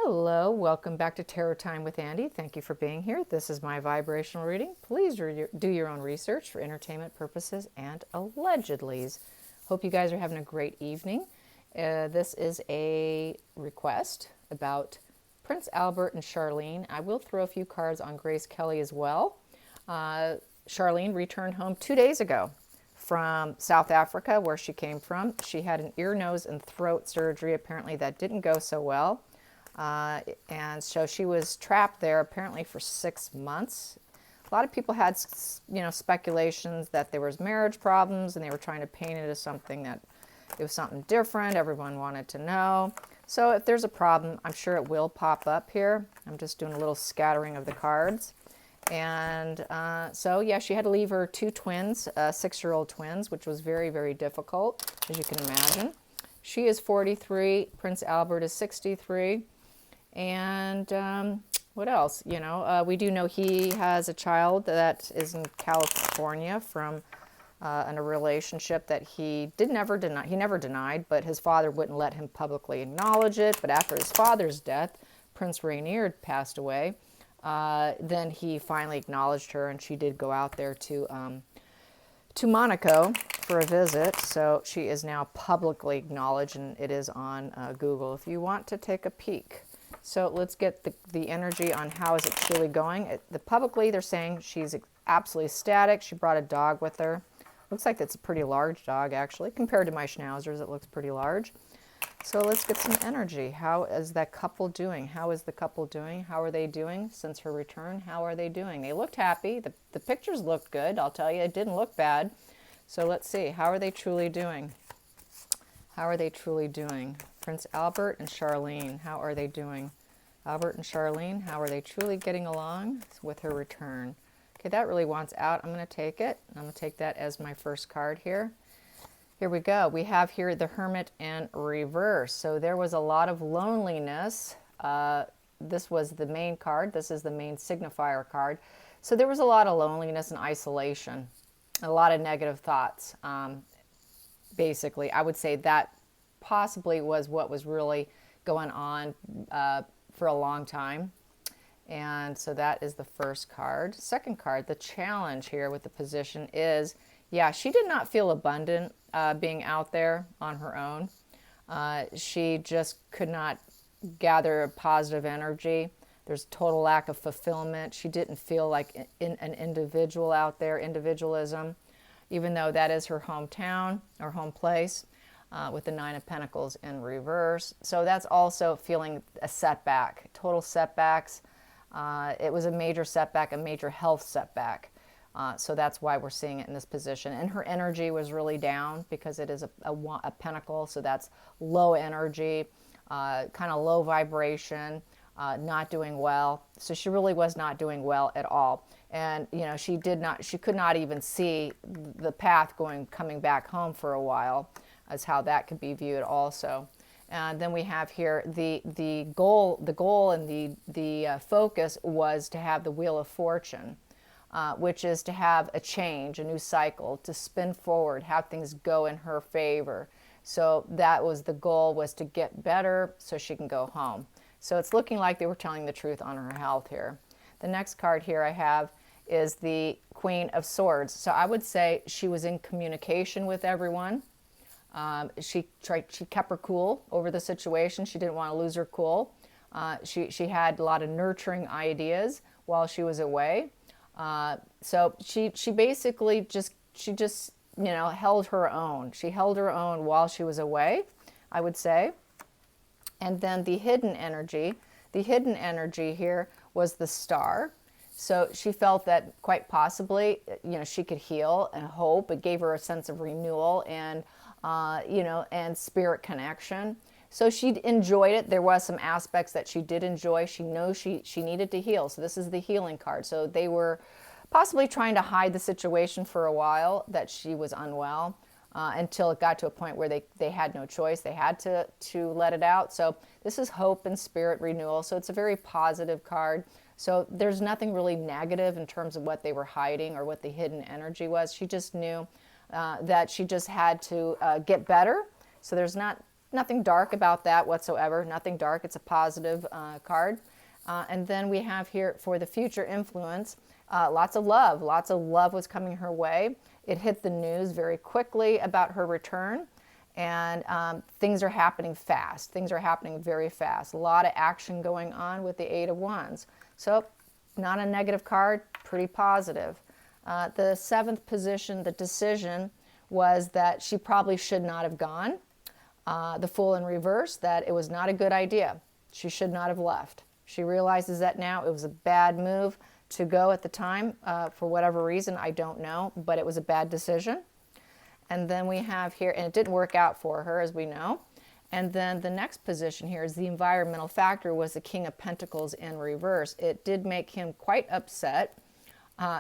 Hello, welcome back to Tarot Time with Andy. Thank you for being here. This is my vibrational reading. Please do your own research for entertainment purposes and allegedlys. Hope you guys are having a great evening. This is a request about Prince Albert and Charlene. I will throw a few cards on Grace Kelly as well. Charlene returned home 2 days ago from South Africa, where she came from. She had an ear, nose, and throat surgery. Apparently that didn't go so well. And so she was trapped there apparently for 6 months. A lot of people had, speculations that there was marriage problems, and they were trying to paint it as something that it was something different. Everyone wanted to know. So if there's a problem, I'm sure it will pop up here. I'm just doing a little scattering of the cards. And so, yeah, she had to leave her 2 twins, 6-year-old twins, which was very, very difficult, as you can imagine. She is 43. Prince Albert is 63. And what else? We do know he has a child that is in California from in a relationship that he never denied, but his father wouldn't let him publicly acknowledge it. But after his father's death, Prince Rainier passed away. Then he finally acknowledged her, and she did go out there to Monaco for a visit. So she is now publicly acknowledged, and it is on Google if you want to take a peek. So let's get the energy on how is it truly going. Publicly, they're saying she's absolutely ecstatic. She brought a dog with her. Looks like it's a pretty large dog, actually. Compared to my schnauzers, it looks pretty large. So let's get some energy. How is that couple doing? How is the couple doing? How are they doing since her return? How are they doing? They looked happy. The pictures looked good. I'll tell you, it didn't look bad. So let's see. How are they truly doing? How are they truly doing? Prince Albert and Charlene, how are they doing? Albert and Charlene, how are they truly getting along with her return? Okay, that really wants out. I'm going to take it. I'm going to take that as my first card here. Here we go. We have here the Hermit in reverse. So there was a lot of loneliness. This was the main card. This is the main signifier card. So there was a lot of loneliness and isolation, a lot of negative thoughts. Basically, I would say that possibly was what was really going on for a long time. And so that is the first card. Second card, the challenge here with the position is, yeah, she did not feel abundant being out there on her own. She just could not gather positive energy. There's total lack of fulfillment. She didn't feel like an individual out there, individualism, even though that is her hometown or home place. With the 9 of Pentacles in reverse. So that's also feeling a setback, total setbacks. It was a major setback, a major health setback. So that's why we're seeing it in this position. And her energy was really down because it is a pentacle. So that's low energy, kind of low vibration, not doing well. So she really was not doing well at all. And, she could not even see the path coming back home for a while, as how that could be viewed also. And then we have here the goal and the focus was to have the Wheel of Fortune, which is to have a change, a new cycle, to spin forward, have things go in her favor. So that was the goal, was to get better so she can go home. So it's looking like they were telling the truth on her health here. The next card here I have is the Queen of Swords. So I would say she was in communication with everyone. She kept her cool over the situation. She didn't want to lose her cool. She had a lot of nurturing ideas while she was away. So she basically just held her own. She held her own while she was away, I would say. And then the hidden energy here was the Star. So she felt that quite possibly, she could heal and hope. It gave her a sense of renewal and and spirit connection. So she enjoyed it. There was some aspects that she did enjoy. She knows she needed to heal. So this is the healing card. So they were possibly trying to hide the situation for a while, that she was unwell, until it got to a point where they had no choice. They had to let it out. So this is hope and spirit renewal. So it's a very positive card. So there's nothing really negative in terms of what they were hiding or what the hidden energy was. She just knew that she just had to get better. So there's not nothing dark about that whatsoever. Nothing dark. It's a positive card. And then we have here for the future influence, lots of love. Lots of love was coming her way. It hit the news very quickly about her return. And things are happening fast. Things are happening very fast. A lot of action going on with the Eight of Wands. So not a negative card, pretty positive. The seventh position, the decision, was that she probably should not have gone. The Fool in reverse, that it was not a good idea. She should not have left. She realizes that now. It was a bad move to go at the time. For whatever reason, I don't know, but it was a bad decision. And then we have here, and it didn't work out for her, as we know. And then the next position here is the environmental factor, was the King of Pentacles in reverse. It did make him quite upset.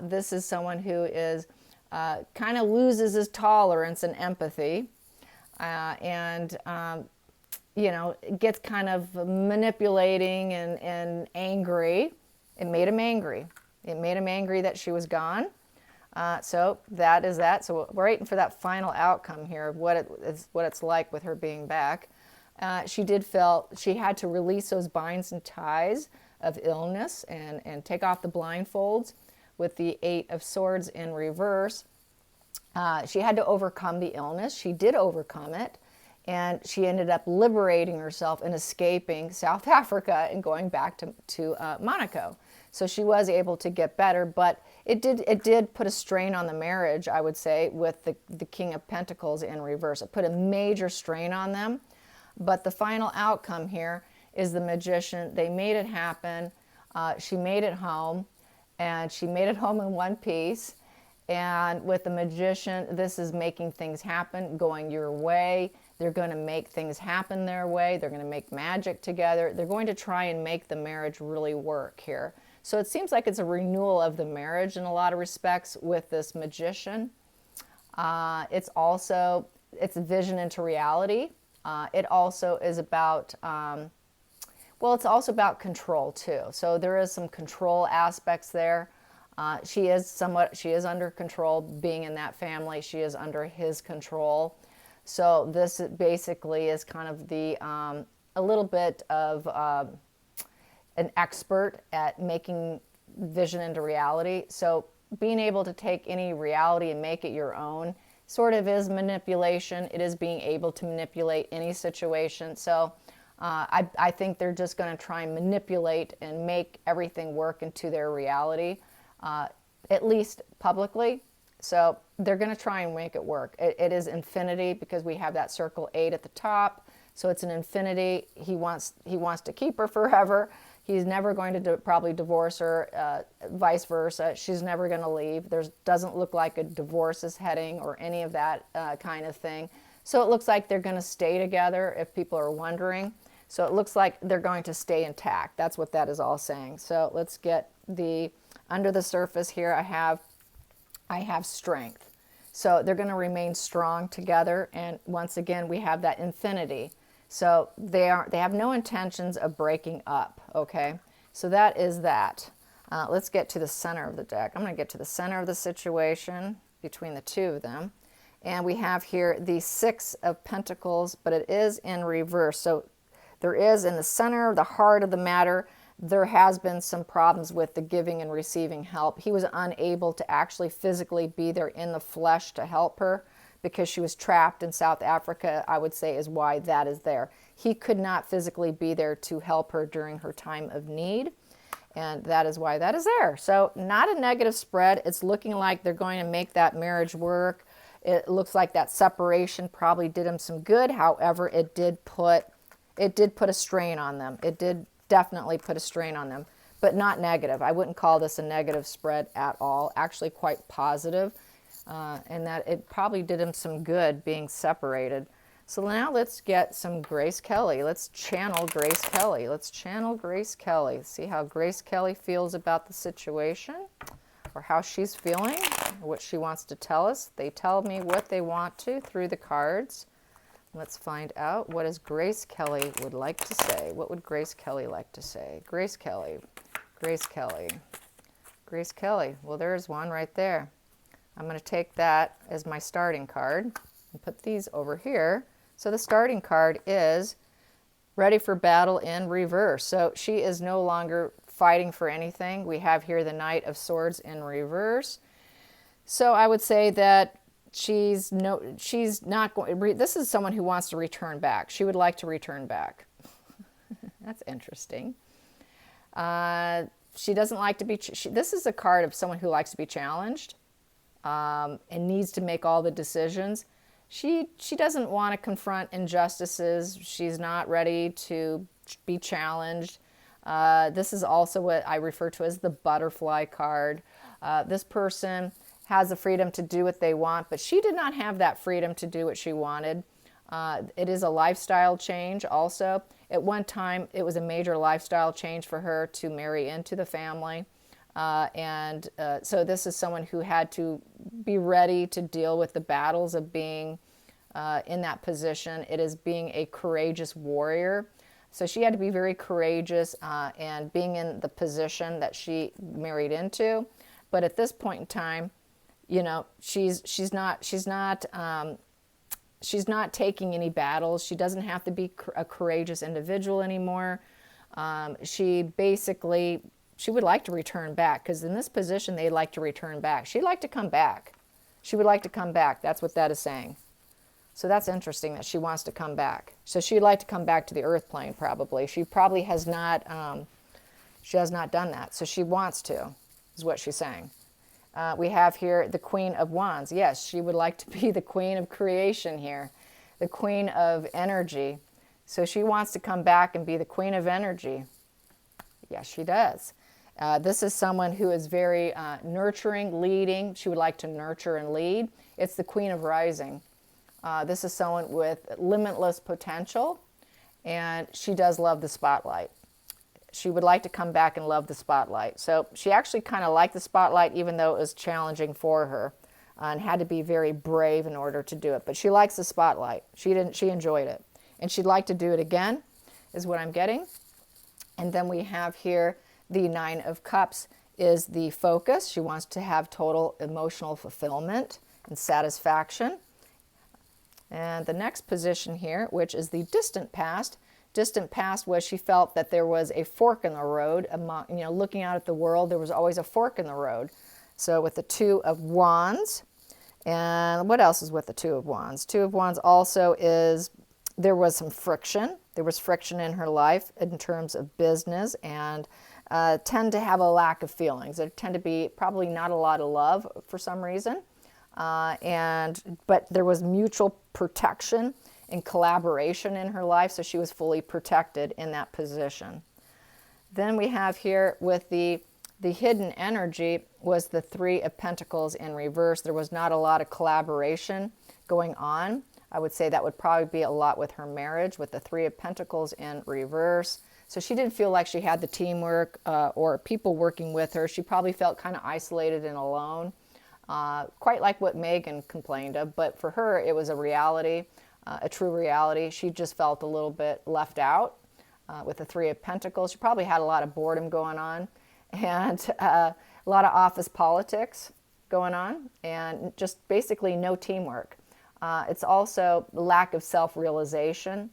This is someone who is kind of loses his tolerance and empathy, and you know, gets kind of manipulating and angry. It made him angry. It made him angry that she was gone. So that is that. So we're waiting for that final outcome here of what it's like with her being back. She did feel she had to release those binds and ties of illness and take off the blindfolds with the Eight of Swords in reverse. She had to overcome the illness. She did overcome it. And she ended up liberating herself and escaping South Africa and going back to Monaco. So she was able to get better, but it did put a strain on the marriage, I would say, with the King of Pentacles in reverse. It put a major strain on them. But the final outcome here is the Magician. They made it happen. She made it home, and she made it home in one piece. And with the Magician, this is making things happen, going your way. They're going to make things happen their way. They're going to make magic together. They're going to try and make the marriage really work here. So it seems like it's a renewal of the marriage in a lot of respects with this Magician. It's vision into reality. It also is about, well, it's also about control too. So there is some control aspects there. She is under control being in that family. She is under his control. So this basically is kind of a little bit of an expert at making vision into reality. So being able to take any reality and make it your own sort of is manipulation. It is being able to manipulate any situation. So I think they're just going to try and manipulate and make everything work into their reality, at least publicly. So they're going to try and make it work. It is infinity because we have that circle 8 at the top. So it's an infinity. He wants to keep her forever. He's never going to probably divorce her, vice versa. She's never going to leave. There doesn't look like a divorce is heading or any of that kind of thing. So it looks like they're going to stay together, if people are wondering. So it looks like they're going to stay intact. That's what that is all saying. So let's get under the surface here. I have strength. So they're going to remain strong together. And once again, we have that infinity. So they have no intentions of breaking up, okay? So that is that. Let's get to the center of the deck. I'm going to get to the center of the situation between the two of them. And we have here the Six of Pentacles, but it is in reverse. So there is in the center, the heart of the matter, there has been some problems with the giving and receiving help. He was unable to actually physically be there in the flesh to help her because she was trapped in South Africa, I would say, is why that is there. He could not physically be there to help her during her time of need, and that is why that is there. So not a negative spread. It's looking like they're going to make that marriage work. It looks like that separation probably did him some good. However, it did put a strain on them. It did definitely put a strain on them, but not negative. I wouldn't call this a negative spread at all. Actually quite positive, and that it probably did him some good being separated. So now let's get some Grace Kelly. Let's channel Grace Kelly. Let's channel Grace Kelly. See how Grace Kelly feels about the situation, or how she's feeling, what she wants to tell us. They tell me what they want to through the cards. Let's find out what is Grace Kelly would like to say. What would Grace Kelly like to say? Grace Kelly, Grace Kelly, Grace Kelly. Well, there's one right there. I'm going to take that as my starting card and put these over here So the starting card is ready for battle in reverse. So she is no longer fighting for anything. We have here the Knight of Swords in reverse. So I would say that she's not going, this is someone who wants to return back. She would like to return back. That's interesting. She doesn't like to be, this is a card of someone who likes to be challenged and needs to make all the decisions. She doesn't want to confront injustices. She's not ready to be challenged. This is also what I refer to as the butterfly card. This person has the freedom to do what they want, but she did not have that freedom to do what she wanted. It is a lifestyle change also. At one time, it was a major lifestyle change for her to marry into the family. So this is someone who had to be ready to deal with the battles of being in that position. It is being a courageous warrior. So she had to be very courageous and being in the position that she married into. But at this point in time, you know, she's not taking any battles. She doesn't have to be a courageous individual anymore. She would like to return back, because in this position, they'd like to return back. She'd like to come back. She would like to come back. That's what that is saying. So that's interesting that she wants to come back. So she'd like to come back to the earth plane, probably. She probably has not, she has not done that. So she wants to, is what she's saying. We have here the Queen of Wands. Yes, she would like to be the queen of creation here, the queen of energy. So she wants to come back and be the queen of energy. Yes, she does. This is someone who is very nurturing, leading. She would like to nurture and lead. It's the Queen of Rising. This is someone with limitless potential, and she does love the spotlight. She would like to come back and love the spotlight. So she actually kind of liked the spotlight, even though it was challenging for her and had to be very brave in order to do it. But she likes the spotlight. She enjoyed it. And she'd like to do it again, is what I'm getting. And then we have here the Nine of Cups is the focus. She wants to have total emotional fulfillment and satisfaction. And the next position here, which is the distant past. Distant past was she felt that there was a fork in the road. Among, you know, looking out at the world, there was always a fork in the road. So with the Two of Wands, and what else is with the Two of Wands? Two of Wands also is there was some friction. There was friction in her life in terms of business, and tend to have a lack of feelings. There tend to be probably not a lot of love for some reason. But there was mutual protection and collaboration in her life, so she was fully protected in that position. Then we have here with the hidden energy was the Three of Pentacles in reverse. There was not a lot of collaboration going on. I would say that would probably be a lot with her marriage, with the Three of Pentacles in reverse. So she didn't feel like she had the teamwork or people working with her. She probably felt kind of isolated and alone, quite like what Megan complained of. But for her, it was a reality, a true reality. She just felt a little bit left out with the Three of Pentacles. She probably had a lot of boredom going on and a lot of office politics going on, and just basically no teamwork. It's also lack of self-realization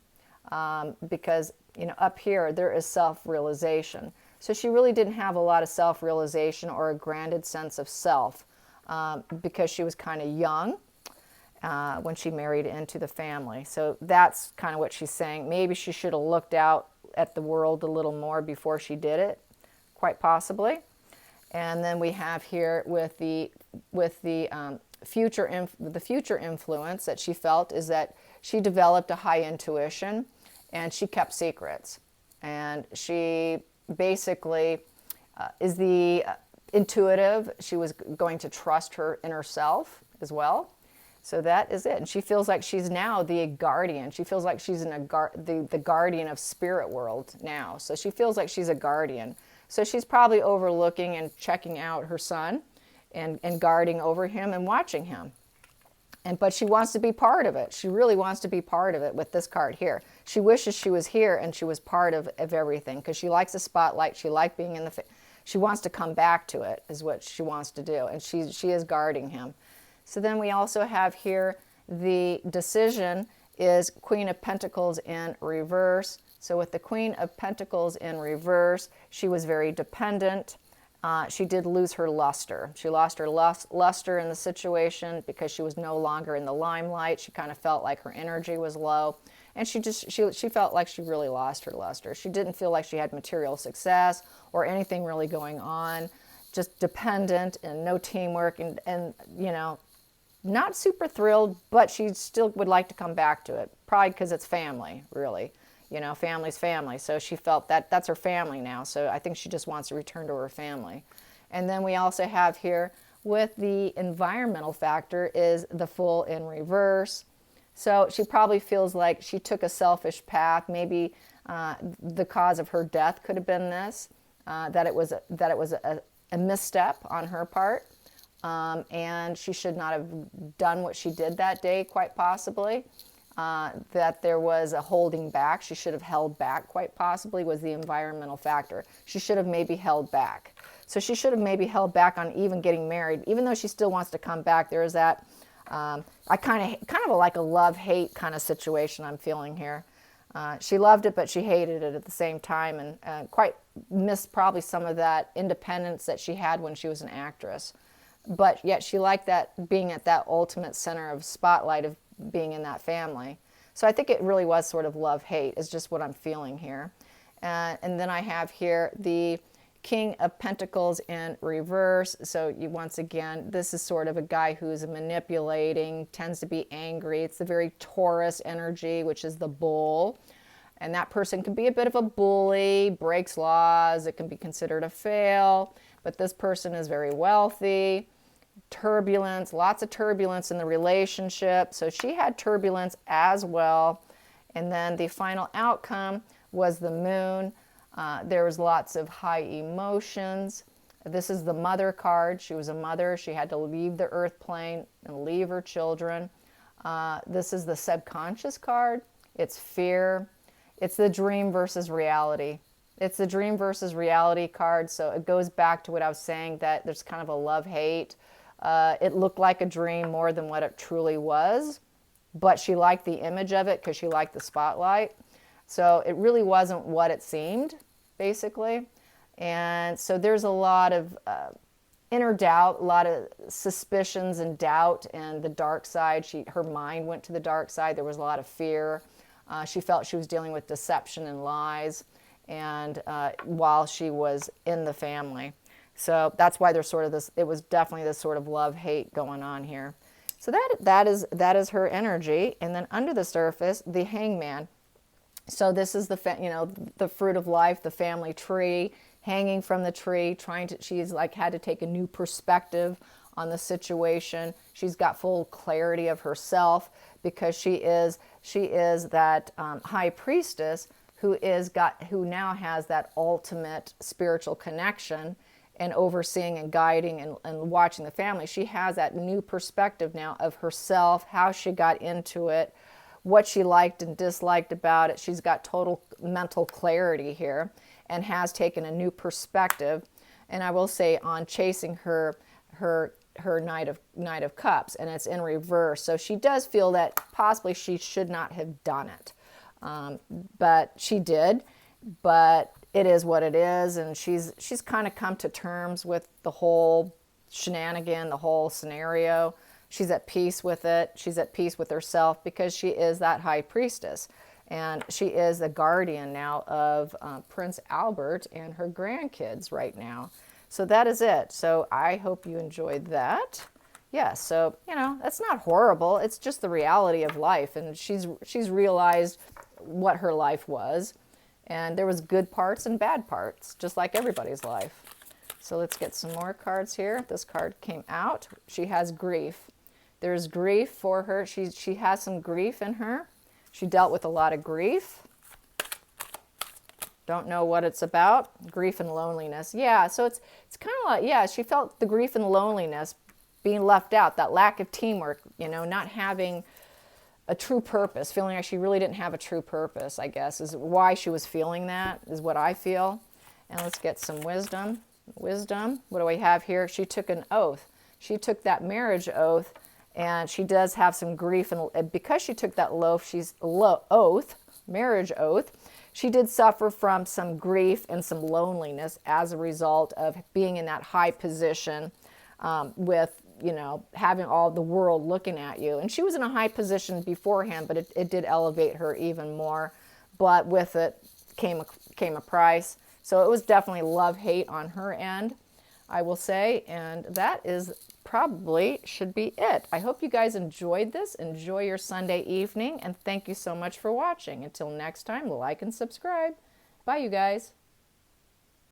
because, you know, up here there is self-realization. So she really didn't have a lot of self-realization or a grounded sense of self because she was kind of young when she married into the family. So that's kind of what she's saying. Maybe she should have looked out at the world a little more before she did it, quite possibly. And then we have here with the future influence that she felt is that she developed a high intuition and she kept secrets. And she basically is the intuitive. She was going to trust her inner self as well. So that is it. And she feels like she's now the guardian. She feels like she's the guardian of spirit world now. So she feels like she's a guardian. So she's probably overlooking and checking out her son and guarding over him and watching him. But she wants to be part of it. She really wants to be part of it with this card here. She wishes she was here and she was part of everything because she likes the spotlight. She likes being in the... She wants to come back to it is what she wants to do. And she is guarding him. So then we also have here the decision is Queen of Pentacles in reverse. So with the Queen of Pentacles in reverse, she was very dependent. She did lose her luster. She lost her luster in the situation because she was no longer in the limelight. She kind of felt like her energy was low. And she felt like she really lost her luster. She didn't feel like she had material success or anything really going on. Just dependent and no teamwork and you know, not super thrilled, but she still would like to come back to it. Probably because it's family, really. You know, family's family. So she felt that that's her family now. So I think she just wants to return to her family. And then we also have here with the environmental factor is the Fool in reverse. So she probably feels like she took a selfish path. Maybe the cause of her death could have been this, that it was a misstep on her part. And she should not have done what she did that day, quite possibly. That there was a holding back. She should have held back, quite possibly, was the environmental factor. She should have maybe held back. So she should have maybe held back on even getting married, even though she still wants to come back. There is that, I kind of like a love-hate kind of situation I'm feeling here. She loved it, but she hated it at the same time, and quite missed probably some of that independence that she had when she was an actress. But yet she liked that, being at that ultimate center of spotlight of being in that family. So I think it really was sort of love-hate is just what I'm feeling here. And then I have here the King of Pentacles in reverse. So you, once again, this is sort of a guy who's manipulating, tends to be angry. It's the very Taurus energy, which is the bull. And that person can be a bit of a bully, breaks laws. It can be considered a fail. But this person is very wealthy. Turbulence, lots of turbulence in the relationship. So she had turbulence as well. And then the final outcome was the Moon. There was lots of high emotions. This is the Mother card. She was a mother. She had to leave the earth plane and leave her children. This is the subconscious card. It's fear. It's the dream versus reality. It's the dream versus reality card. So it goes back to what I was saying, that there's kind of a love-hate. It looked like a dream more than what it truly was, but she liked the image of it because she liked the spotlight. So it really wasn't what it seemed, basically. And so there's a lot of inner doubt, a lot of suspicions and doubt, and the dark side. Her mind went to the dark side. There was a lot of fear. She felt she was dealing with deception and lies, and while she was in the family. So that's why there's sort of this, it was definitely this sort of love-hate going on here. So that is her energy. And then under the surface, the Hangman. So this is the fruit of life, the family tree, hanging from the tree, she's like had to take a new perspective on the situation. She's got full clarity of herself because she is that high priestess who now has that ultimate spiritual connection and overseeing and guiding and watching the family. She has that new perspective now of herself, how she got into it, what she liked and disliked about it. She's got total mental clarity here and has taken a new perspective. And I will say on chasing her Knight of Cups, and it's in reverse. So she does feel that possibly she should not have done it. But she did. But it is what it is, and she's kind of come to terms with the whole shenanigan, the whole scenario. She's at peace with it. She's at peace with herself because she is that high priestess. And she is the guardian now of Prince Albert and her grandkids right now. So that is it. So I hope you enjoyed that. Yeah, so, that's not horrible. It's just the reality of life. And she's realized what her life was. And there was good parts and bad parts, just like everybody's life. So let's get some more cards here. This card came out. She has grief. There's grief for her. She has some grief in her. She dealt with a lot of grief. Don't know what it's about. Grief and loneliness. Yeah, so it's kind of like, yeah, she felt the grief and loneliness, being left out, that lack of teamwork, not having a true purpose, feeling like she really didn't have a true purpose, I guess, is why she was feeling that, is what I feel. And let's get some wisdom. Wisdom, what do we have here? She took an oath. She took that marriage oath And she does have some grief, and because she took that marriage oath, she did suffer from some grief and some loneliness as a result of being in that high position, with, having all the world looking at you. And she was in a high position beforehand, but it did elevate her even more. But with it came a price. So it was definitely love-hate on her end, I will say. And that is probably should be it. I hope you guys enjoyed this. Enjoy your Sunday evening, and thank you so much for watching. Until next time, like and subscribe. Bye, you guys.